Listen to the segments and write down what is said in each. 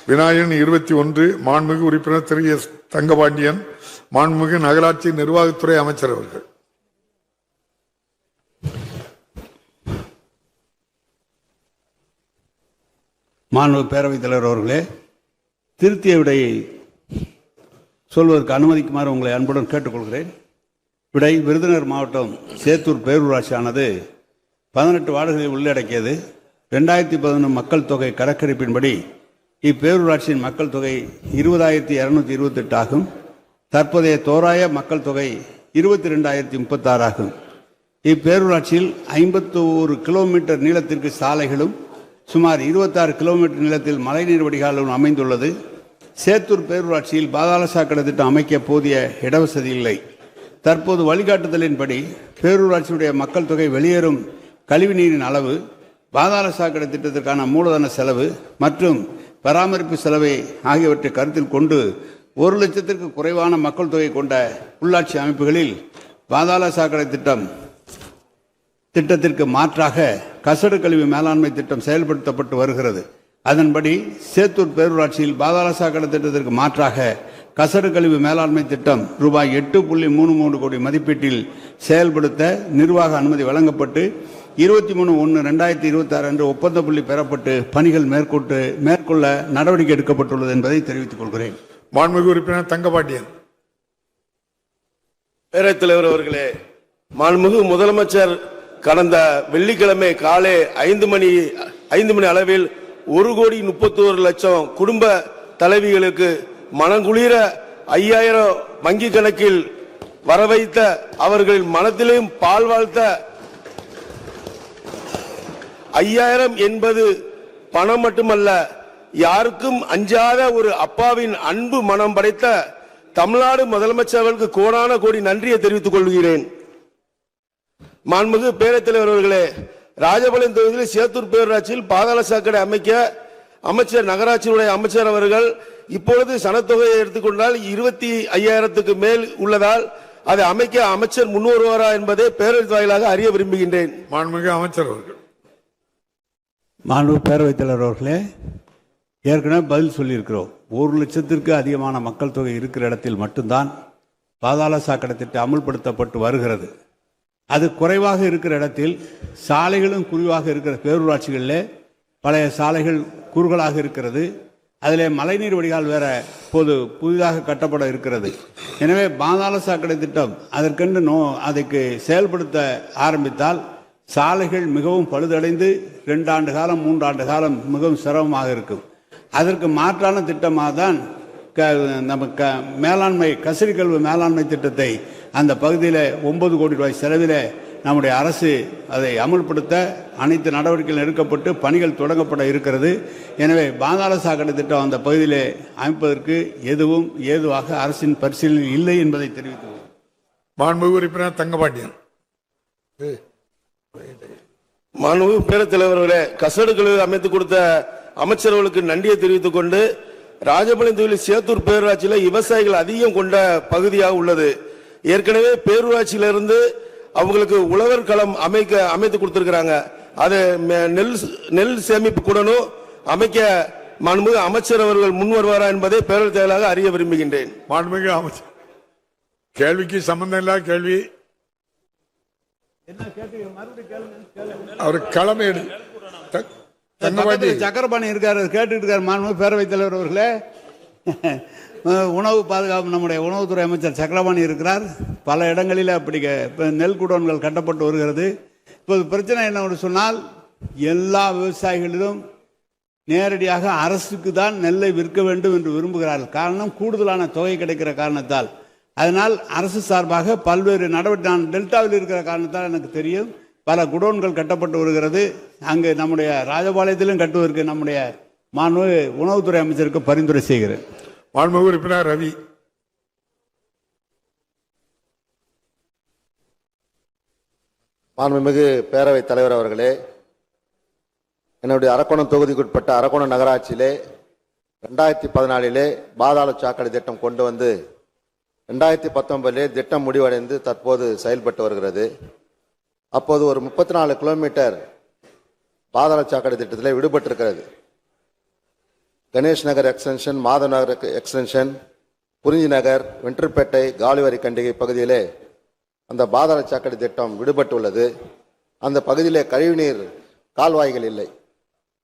விநாயகன் 21 மாண்புமிகு உறுப்பினர் திரு எஸ் தங்கபாண்டியன் மாண்புமிகு நகராட்சி நிர்வாகத்துறை அமைச்சர் அவர்கள். மாண்புமிகு பேரவைத் தலைவர் அவர்களே, திருத்திய விடையை சொல்வதற்கு அனுமதிக்குமாறு உங்களை அன்புடன் கேட்டுக்கொள்கிறேன். விடை: விருதுநகர் மாவட்டம் சேத்தூர் பேரூராட்சியானது 18 வார்டுகளை உள்ளடக்கியது. 2011 மக்கள் தொகை கணக்கெடுப்பின்படி இப்பேரூராட்சியின் மக்கள் தொகை 20,228 ஆகும். தற்போதைய தோராய மக்கள் தொகை 22,036 ஆகும். இப்பேரூராட்சியில் 51 கிலோமீட்டர் நீளத்திற்கு சாலைகளும் சுமார் 26 கிலோமீட்டர் நீளத்தில் மழைநீர் வடிகாலும் அமைந்துள்ளது. சேத்தூர் பேரூராட்சியில் பாதாள சாக்கடை திட்டம் அமைக்க போதிய இடவசதி இல்லை. தற்போது வழிகாட்டுதலின்படி பேரூராட்சியுடைய மக்கள் தொகை, வெளியேறும் கழிவுநீரின் அளவு, பாதாள சாக்கடை திட்டத்திற்கான மூலதன செலவு மற்றும் பராமரிப்பு செலவை ஆகியவற்றை கருத்தில் கொண்டு 1 லட்சத்திற்கு குறைவான மக்கள் தொகை கொண்ட உள்ளாட்சி அமைப்புகளில் பாதாள சாக்கடை திட்டத்திற்கு மாற்றாக கசடு கழிவு மேலாண்மை திட்டம் செயல்படுத்தப்பட்டு வருகிறது. அதன்படி சேத்தூர் பேரூராட்சியில் பாதாள சாக்கடை திட்டத்திற்கு மாற்றாக கசடு கழிவு மேலாண்மை திட்டம் ரூபாய் 8.33 கோடி மதிப்பீட்டில் செயல்படுத்த நிர்வாக அனுமதி வழங்கப்பட்டு 23/1/2026 அன்று ஒப்பந்த புள்ளி பெறப்பட்டு பணிகள் மேற்கொள்ள நடவடிக்கை எடுக்கப்பட்டுள்ளது என்பதை தெரிவித்துக் கொள்கிறேன். மாண்புமிகு உறுப்பினர் தங்கபாண்டியன். பேரவைத் தலைவர் அவர்களே, மாண்புமிகு முதலமைச்சர் கடந்த வெள்ளிக்கிழமை காலை 5 மணி அளவில் 1,31,00,000 குடும்ப தலைவிகளுக்கு மனங்குளிர 5,000 வங்கி கணக்கில் வரவைத்த அவர்களின் மனத்திலும் பால் வாழ்த்த 5,000 என்பது பணம் மட்டுமல்ல, யாருக்கும் அஞ்சாத ஒரு அப்பாவின் அன்பு மனம் படைத்த தமிழ்நாடு முதலமைச்சர் அவர்களுக்கு கோடான கோடி நன்றியை தெரிவித்துக் கொள்கிறேன். மாண்புமிகு பேரவைத் தலைவர் அவர்களே, ராஜபாளையம் தொகுதியில் சேத்தூர் பேரூராட்சியில் பாதாள சாக்கடை அமைக்க அமைச்சர், நகராட்சியுடைய அமைச்சர் அவர்கள் இப்பொழுது சனத்தொகையை எடுத்துக்கொண்டால் 25,000க்கு மேல் உள்ளதால் அதை அமைக்க அமைச்சர் முன் வருவாரா என்பதை பேரவைத் வாயிலாக அறிய விரும்புகின்றேன். மாண்புமிகு அமைச்சர் அவர்கள். மாண்புமிகு பேரவைத் தலைவர் அவர்களே, ஏற்கனவே பதில் சொல்லியிருக்கிறோம். 1 லட்சத்திற்கு அதிகமான மக்கள் தொகை இருக்கிற இடத்தில் மட்டும்தான் பாதாள சாக்கடை திட்டம் அமுல்படுத்தப்பட்டு வருகிறது. அது குறைவாக இருக்கிற இடத்தில், சாலைகளும் குறைவாக இருக்கிற பேரூராட்சிகளில் பழைய சாலைகள் குறுகலாக இருக்கிறது. அதில் மழைநீர் வடிகால் வேற புதிதாக கட்டப்பட இருக்கிறது. எனவே பாதாள சாக்கடை திட்டம் அதற்கென்று அதுக்கு செயல்படுத்த ஆரம்பித்தால் சாலைகள் மிகவும் பழுதடைந்து 2 ஆண்டு காலம் 3 ஆண்டு காலம் மிகவும் சிரமமாக இருக்கும். அதற்கு மாற்றான திட்டமாக தான் நம்ம மேலாண்மை கசிறு கழிவு மேலாண்மை திட்டத்தை அந்த பகுதியில் 9 கோடி ரூபாய் செலவில் நம்முடைய அரசு அதை அமல்படுத்த அனைத்து நடவடிக்கைகள் எடுக்கப்பட்டு பணிகள் தொடங்கப்பட இருக்கிறது. எனவே பாதாள சாக்கடை திட்டம் அந்த பகுதியில் அமைப்பதற்கு எதுவும் ஏதுவாக அரசின் பரிசீலனை இல்லை என்பதை தெரிவித்துள்ளோம். மாண்புமிகு உறுப்பினர் தங்கபாண்டியன். மாண்புமிகு பேரவைத் தலைவர்களே, கசடு கழிவு அமைத்து கொடுத்த அமைச்சர்களுக்கு நன்றியை தெரிவித்துக் கொண்டு, ராஜபாளையம் தொகுதியில் சேத்தூர் பேரூராட்சியில் விவசாயிகள் அதிகம் கொண்ட பகுதியாக உள்ளது. ஏற்கனவே பேரூராட்சியிலிருந்து அவங்களுக்கு உழவர் களம் அமைத்து கொடுத்திருக்கிறாங்க. அது நெல் சேமிப்பு கூடனும் அமைக்க மாண்புமிகு அமைச்சர் அவர்கள் முன் வருவாரா என்பதை பேரவைத் தலைவராக அறிய விரும்புகின்றேன். மாண்புமிகு அமைச்சர். கேள்விக்கு சம்பந்தம் இல்ல கேள்வி. அவர் களமே சக்கரபாணி இருக்காரு, கேட்டுட்டு இருக்காரு. மாண்புமிகு பேரவைத் தலைவர் அவர்களே, உணவு பாதுகாப்பு நம்முடைய உணவுத்துறை அமைச்சர் சக்கரபாணி இருக்கிறார். பல இடங்களில் அப்படி நெல் குடோன்கள் கட்டப்பட்டு வருகிறது. இப்போது பிரச்சனை என்ன சொன்னால், எல்லா விவசாயிகளிலும் நேரடியாக அரசுக்கு தான் நெல்லை விற்க வேண்டும் என்று விரும்புகிறார்கள். காரணம், கூடுதலான தொகை கிடைக்கிற காரணத்தால். அதனால் அரசு சார்பாக பல்வேறு நடவடிக்கை, நான் டெல்டாவில் இருக்கிற காரணத்தால் எனக்கு தெரியும், பல குடோன்கள் கட்டப்பட்டு வருகிறது. அங்கு நம்முடைய ராஜபாளையத்திலும் கட்டுவதற்கு நம்முடைய மாண்புமிகு உணவுத்துறை அமைச்சருக்கு பரிந்துரை செய்கிறேன். மாண்புமிகு உறுப்பினர் ரவி. மாண்புமிகு பேரவைத் தலைவர் அவர்களே, என்னுடைய அரக்கோணம் தொகுதிக்குட்பட்ட அரக்கோணம் நகராட்சியிலே 2014 பாதாள சாக்கடை திட்டம் கொண்டு வந்து 2019 திட்டம் முடிவடைந்து தற்போது செயல்பட்டு வருகிறது. அப்போது ஒரு 34 கிலோமீட்டர் பாதாள சாக்கடை திட்டத்தில் விடுபட்டிருக்கிறது. கணேஷ் நகர் எக்ஸ்டென்ஷன், மாதவ நகர் எக்ஸ்டென்ஷன், குறிஞ்சி நகர், வென்றப்பேட்டை, காலிவாரி கண்டிகை பகுதியிலே அந்த பாதாள சாக்கடை திட்டம் விடுபட்டுள்ளது. அந்த பகுதியிலே கழிவுநீர் கால்வாய்கள் இல்லை.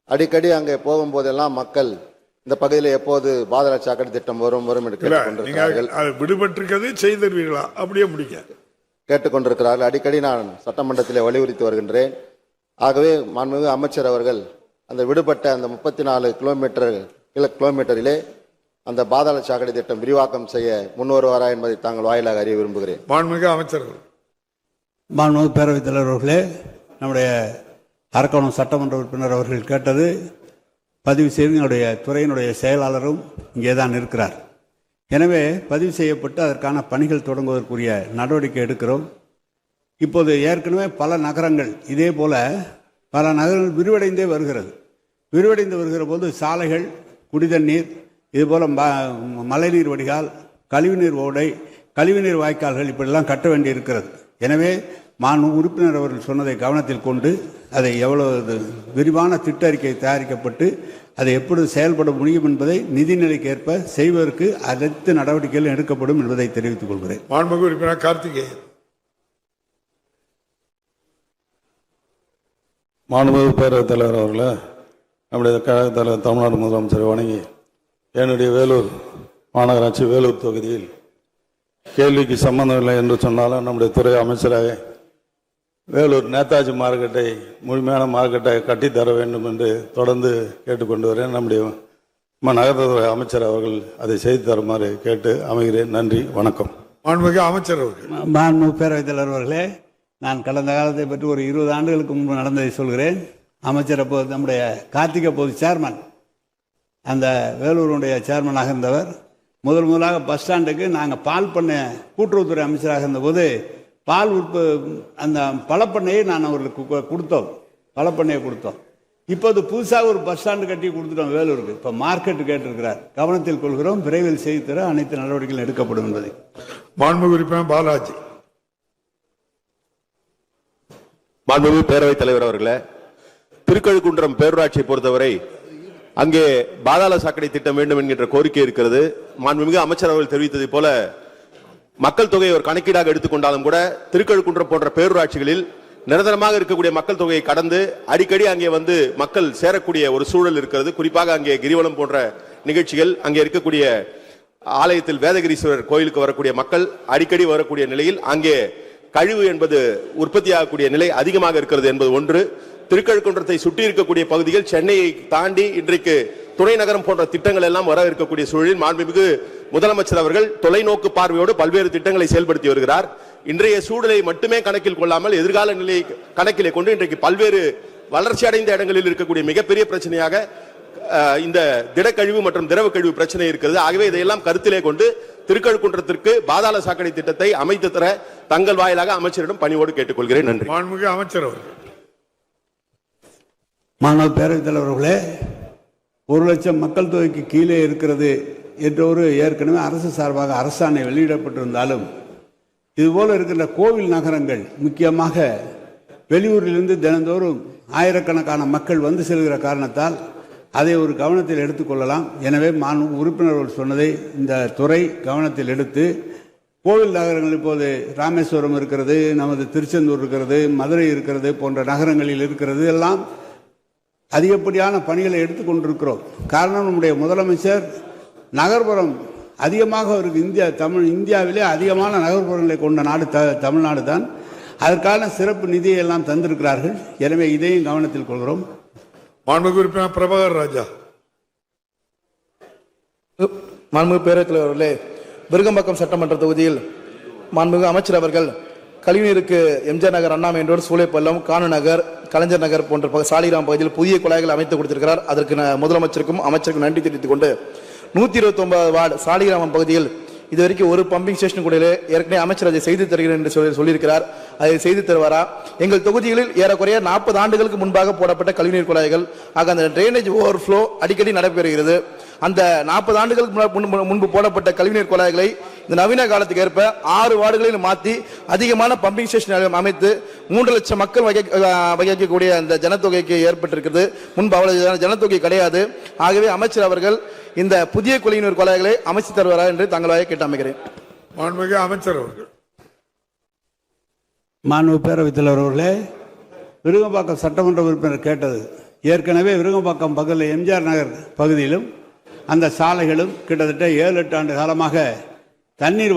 அடிக்கடி அங்கே போகும்போதெல்லாம் மக்கள் இந்த பகுதியில் எப்போது பாதாள சாக்கடை திட்டம் வரும் என்று கேட்டுக்கொண்டிருக்கிறார்கள். விடுபட்டிருக்கிறது செய்தீர்களா? அப்படியே முடிக்க கேட்டுக்கொண்டிருக்கிறார்கள். அடிக்கடி நான் சட்டமன்றத்தில் வலியுறுத்தி வருகின்றேன். ஆகவே மாண்புமிகு அமைச்சர் அவர்கள் அந்த விடுபட்ட அந்த 34 கிலோமீட்டரிலே அந்த பாதாள சாக்கடை திட்டம் விரிவாக்கம் செய்ய முன்வருவாரா என்பதை தாங்கள் வாயிலாக அறிய விரும்புகிறேன். மாண்புமிகு அமைச்சர். மாண்புமிகு பேரவைத் தலைவர் அவர்களே, நம்முடைய அரக்கோணம் சட்டமன்ற உறுப்பினர் அவர்கள் கேட்டது பதிவு செய்து என்னுடைய துறையினுடைய செயலாளரும் இங்கே தான் இருக்கிறார். எனவே பதிவு செய்யப்பட்டு அதற்கான பணிகள் தொடங்குவதற்குரிய நடவடிக்கை எடுக்கிறோம். இப்போது ஏற்கனவே பல நகரங்கள் இதே போல பல நகரங்கள் விரிவடைந்து வருகிற போது சாலைகள், குடிதண்ணீர், இதுபோல் மழைநீர் வடிகால், கழிவுநீர் ஓடை, கழிவுநீர் வாய்க்கால்கள் இப்படிலாம் கட்ட வேண்டி இருக்கிறது. எனவே உறுப்பினர் அவர்கள் சொன்னதை கவனத்தில் கொண்டு அதை எவ்வளவு விரிவான திட்ட அறிக்கை தயாரிக்கப்பட்டு அதை எப்படி செயல்பட முடியும் என்பதை நிதிநிலைக்கு ஏற்ப செய்வதற்கு அனைத்து நடவடிக்கைகள் எடுக்கப்படும் என்பதை தெரிவித்துக் கொள்கிறேன். மாண்புமிகு உறுப்பினர் கார்த்திகேயன். மாண்புமிகு பேரவைத் தலைவர் அவர்களே, நம்முடைய கழக தலைவர் தமிழ்நாடு முதலமைச்சரை வணங்கி என்னுடைய வேலூர் மாநகராட்சி வேலூர் தொகுதியில் கேள்விக்கு சம்பந்தமில்லை என்று சொன்னாலும் நம்முடைய துறை அமைச்சராக வேலூர் நேதாஜி மார்க்கெட்டை முழுமையான மார்க்கெட்டை கட்டித்தர வேண்டும் என்று தொடர்ந்து கேட்டுக்கொண்டு வரேன். நம்முடைய நகரத்துறை அமைச்சர் அவர்கள் அதை செய்து தருமாறு கேட்டு அமைகிறேன். நன்றி, வணக்கம். மாண்புமிகு அமைச்சர் அவர்கள். மாண்புமிகு பேரவைத் தலைவர் அவர்களே, நான் கடந்த காலத்தை பற்றி ஒரு 20 ஆண்டுகளுக்கு முன்பு நடந்ததை சொல்கிறேன். அமைச்சர் அப்போது நம்முடைய கார்த்திகை அப்போது சேர்மன், அந்த வேலூருடைய சேர்மனாக இருந்தவர். முதலாக பஸ் ஸ்டாண்டுக்கு நாங்கள் பால் பண்ணை கூட்டுறவுத்துறை அமைச்சராக இருந்தபோது பால் அந்த பழப்பண்ணையை நான் அவர்களுக்கு கொடுத்தோம். இப்போது புதுசாக ஒரு பஸ் ஸ்டாண்டு கட்டி கொடுத்துட்டோம் வேலூருக்கு. இப்போ மார்க்கெட்டு கேட்டிருக்கிறார். கவனத்தில் கொள்கிறோம். விரைவில் செய்து தர அனைத்து நடவடிக்கைகள் எடுக்கப்படும் என்பதை. மாண்புமிகு உறுப்பினர் பாலாஜி. மாண்புமிகு பேரவைத் தலைவர் அவர்களே, திருக்கழுக்குன்றம் பேரூராட்சியை பொறுத்தவரை அங்கே பாதாள சாக்கடை திட்டம் வேண்டும் என்கின்ற கோரிக்கை இருக்கிறது. மாண்புமிகு அமைச்சர் அவர்கள் தெரிவித்ததை போல மக்கள் தொகையை ஒரு கணக்கீடாக எடுத்துக்கொண்டாலும் கூட திருக்கழுக்குன்றம் போன்ற பேரூராட்சிகளில் நிரந்தரமாக இருக்கக்கூடிய மக்கள் தொகையை கடந்து அடிக்கடி அங்கே வந்து மக்கள் சேரக்கூடிய ஒரு சூழல் இருக்கிறது. குறிப்பாக அங்கே கிரிவலம் போன்ற நிகழ்ச்சிகள், அங்கே இருக்கக்கூடிய ஆலயத்தில் வேதகிரீஸ்வரர் கோயிலுக்கு வரக்கூடிய மக்கள் அடிக்கடி வரக்கூடிய நிலையில் அங்கே கழிவு என்பது உற்பத்தியாகக்கூடிய நிலை அதிகமாக இருக்கிறது என்பது ஒன்று. திருக்கழுக்குன்றத்தை சுற்றி இருக்கக்கூடிய பகுதிகள் சென்னையை தாண்டி இன்றைக்கு துணை நகரம் போன்ற திட்டங்கள் எல்லாம் வர இருக்கக்கூடிய சூழலில் மாண்புமிகு முதலமைச்சர் அவர்கள் தொலைநோக்கு பார்வையோடு பல்வேறு திட்டங்களை செயல்படுத்தி வருகிறார். இன்றைய சூழலை மட்டுமே கணக்கில் கொள்ளாமல் எதிர்கால நிலையை கணக்கிலே கொண்டு இன்றைக்கு பல்வேறு வளர்ச்சி அடைந்த இடங்களில் இருக்கக்கூடிய மிகப்பெரிய பிரச்சனையாக இந்த திடக்கழிவு மற்றும் திரவ கழிவு பிரச்சனை இருக்கிறது. ஆகவே இதையெல்லாம் கருத்திலே கொண்டு திருக்கழுக்குன்றத்திற்கு பாதாள சாக்கடை திட்டத்தை அமைத்து தர தங்கள் வாயிலாக அமைச்சரிடம் பணியோடு கேட்டுக்கொள்கிறேன். நன்றி. மாண்புமிகு அமைச்சர் அவர்கள். மாண்பு பேரவைத் தலைவர்களே, 1 லட்சம் மக்கள் தொகைக்கு கீழே இருக்கிறது என்ற ஒரு ஏற்கனவே அரசு சார்பாக அரசாணை வெளியிடப்பட்டிருந்தாலும் இதுபோல இருக்கின்ற கோவில் நகரங்கள், முக்கியமாக வெளியூரிலிருந்து தினந்தோறும் ஆயிரக்கணக்கான மக்கள் வந்து செல்கிற காரணத்தால் அதை ஒரு கவனத்தில் எடுத்துக்கொள்ளலாம். எனவே உறுப்பினர்கள் சொன்னதை இந்த துறை கவனத்தில் எடுத்து கோவில் நகரங்கள், இப்போது ராமேஸ்வரம் இருக்கிறது, நமது திருச்செந்தூர் இருக்கிறது, மதுரை இருக்கிறது போன்ற நகரங்களில் இருக்கிறது எல்லாம் அதிகப்படியான பணிகளை எடுத்துக்கொண்டிருக்கிறோம். காரணம், நம்முடைய முதலமைச்சர் நகர்ப்புறம் அதிகமாக இருக்கு. இந்தியாவிலே அதிகமான நகர்ப்புறங்களை கொண்ட நாடு தமிழ்நாடு தான். அதற்கான சிறப்பு நிதியை எல்லாம் தந்திருக்கிறார்கள். எனவே இதையும் கவனத்தில் கொள்கிறோம். மாண்புமிகு உறுப்பினர் பிரபாகர் ராஜா. மாண்புமிகு பேரவைத் தலைவர் அவர்களே, விருகம்பாக்கம் சட்டமன்ற தொகுதியில் மாண்புமிகு அமைச்சர் அவர்கள் கழிவுநீருக்கு எம்ஜிஆர் நகர், அண்ணா மெயின் ரோடு, சூளைப்பள்ளம், கானு நகர், கலைஞர் நகர் போன்ற சாலிகிராம் பகுதியில் புதிய குழாய்கள் அமைத்து கொடுத்திருக்கிறார். அதற்கு முதலமைச்சருக்கும் அமைச்சருக்கும் நன்றி தெரிவித்துக் கொண்டு 129 வார்டு சாலிகிராமம் பகுதியில் இதுவரைக்கும் ஒரு பம்பிங் ஸ்டேஷன் கூட ஏற்கனவே அமைச்சர் அதை செய்து தருகிறேன் என்று சொல்லியிருக்கிறார். அதை செய்து தருவாரா? எங்கள் தொகுதிகளில் ஏறக்குறைய 40 ஆண்டுகளுக்கு முன்பாக போடப்பட்ட கழிவுநீர் குழாய்கள், ஆக அந்த டிரைனேஜ் ஓவர்ஃப்ளோ அடிக்கடி நடைபெறுகிறது. அந்த 40 ஆண்டுகளுக்கு முன்பு போடப்பட்ட கழிவுநீர் குழாய்களை இந்த நவீன காலத்துக்கு ஏற்ப 6 வார்டுகளில் மாற்றி அதிகமான பம்பிங் ஸ்டேஷன் அமைத்து 3 லட்சம் மக்கள் வகிக்கக்கூடிய அந்த ஜனத்தொகைக்கு ஏற்பட்டிருக்கிறது. முன்பு அவ்வளவு ஜனத்தொகை கிடையாது. ஆகவே அமைச்சர் அவர்கள் இந்த புதிய குடிநீர் குழாய்களை அமைச்சு தருவாரா என்று தங்களாக கேட்டு அமைக்கிறேன். மாண்புமிகு அமைச்சர் அவர்கள். மாண்பு பேரவைத் தலைவர் அவர்களே, விருகம்பாக்கம் சட்டமன்ற உறுப்பினர் கேட்டது, ஏற்கனவே விருகம்பாக்கம் பகுதியில் எம்ஜிஆர் நகர் பகுதியிலும் அந்த சாலைகளும் கிட்டத்தட்ட 7-8 ஆண்டு காலமாக தண்ணீர்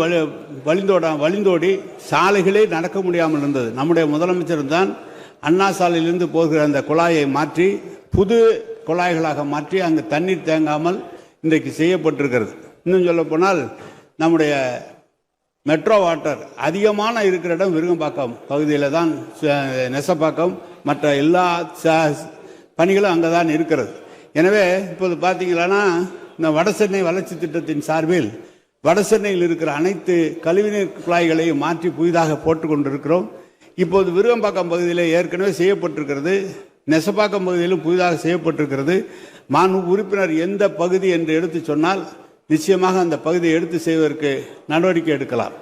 வழிந்தோடி சாலைகளே நடக்க முடியாமல் இருந்தது. நம்முடைய முதலமைச்சர் தான் அண்ணா சாலையிலிருந்து போகிற அந்த குழாயை மாற்றி புது குழாய்களாக மாற்றி அங்கு தண்ணீர் தேங்காமல் இன்றைக்கு செய்யப்பட்டிருக்கிறது. இன்னும் சொல்ல போனால் நம்முடைய மெட்ரோ வாட்டர் அதிகமான இருக்கிற இடம் விருகம்பாக்கம் பகுதியில் தான். நெசப்பாக்கம் மற்ற எல்லா பணிகளும் அங்கே தான் இருக்கிறது. எனவே இப்போது பார்த்தீங்கன்னா இந்த வடசென்னை வளர்ச்சி திட்டத்தின் சார்பில் வடசென்னையில் இருக்கிற அனைத்து கழிவுநீர் குழாய்களையும் மாற்றி புதிதாக போட்டு கொண்டிருக்கிறோம். இப்போது விருகம்பாக்கம் பகுதியில் ஏற்கனவே செய்யப்பட்டிருக்கிறது, நெசப்பாக்கம் பகுதியிலும் புதிதாக செய்யப்பட்டிருக்கிறது. மாண்பு உறுப்பினர் எந்த பகுதி என்று எடுத்து சொன்னால் நிச்சயமாக அந்த பகுதியை எடுத்து செய்வதற்கு நடவடிக்கை எடுக்கலாம்.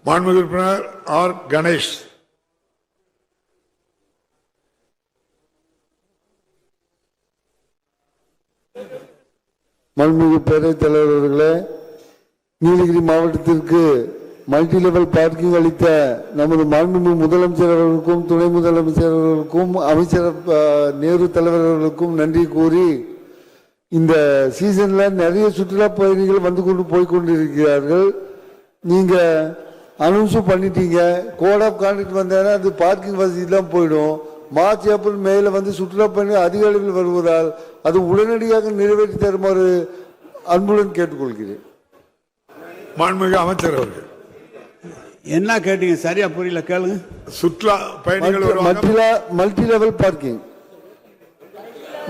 மாண்புமிகு உறுப்பினர் ஆர் கணேஷ். மாண்புமிகு பேரவைத் தலைவர் அவர்களே, நீலகிரி மாவட்டத்திற்கு மல்டி லெவல் பார்க்கிங் அளித்த நமது மாண்புமிகு முதலமைச்சர் அவர்களுக்கும் துணை முதலமைச்சர் அவர்களுக்கும் அமைச்சர் நேரு தலைவர் அவர்களுக்கும் நன்றி கூறி, இந்த சீசன்ல நிறைய சுற்றுலா பயணிகள் வந்து கொண்டு போய்கொண்டிருக்கிறார்கள். நீங்க அனௌன்ஸும் பண்ணிட்டீங்க, கோட் ஆஃப் கான்டக்ட் வந்தேன்னா அது பார்க்கிங் வசதி தான் போயிடும். மார்ச் ஏப்ரல் மேல வந்து சுற்றுலா பயணிகள் அதிக அளவில் வருவதால் அது உடனடியாக நிறைவேற்றி தருமாறு அன்புடன் கேட்டுக்கொள்கிறேன். மாண்புமிகு அமைச்சர் அவர்கள். என்ன கேட்டீங்க? சரியா புரியல, கேளுங்க. சுற்றுலா பயணிகள் multi level parking,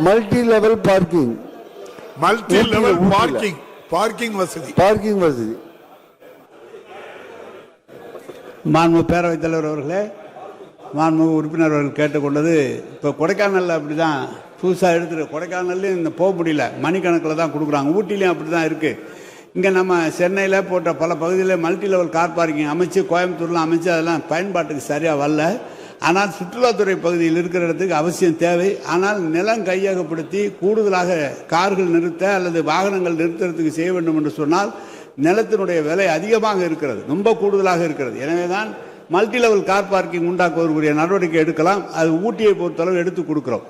multi level parking, multi level parking, parking வசதி, பார்க்கிங் வசதி. மாண்பு பேரவைத் தலைவர் அவர்களே, மாண்பு உறுப்பினர் அவர்கள் கேட்டுக்கொண்டது, இப்போ கொடைக்கானலில் அப்படி தான் புதுசாக எடுத்துகிட்டு, கொடைக்கானல்லையும் இந்த போக முடியல, மணிக்கணக்கில் தான் கொடுக்குறாங்க. ஊட்டிலையும் அப்படி தான் இருக்குது. இங்கே நம்ம சென்னையில் போட்ட பல பகுதியில் மல்டி லெவல் கார் பார்க்கிங் அமைச்சு, கோயம்புத்தூர்லாம் அமைச்சு, அதெல்லாம் பயன்பாட்டுக்கு சரியாக வரல. ஆனால் சுற்றுலாத்துறை பகுதியில் இருக்கிற இடத்துக்கு அவசியம் தேவை. ஆனால் நிலம் கையகப்படுத்தி கூடுதலாக கார்கள் நிறுத்த அல்லது வாகனங்கள் நிறுத்துறதுக்கு செய்ய வேண்டும் என்று சொன்னால் நிலத்தினுடைய விலை அதிகமாக இருக்கிறது, ரொம்ப கூடுதலாக இருக்கிறது. எனவே தான் மல்டி லெவல் கார் பார்க்கிங் உண்டாக்குவதற்குரிய நடவடிக்கை எடுக்கலாம். அது ஊட்டியை பொறுத்தளவு எடுத்து கொடுக்குறோம்.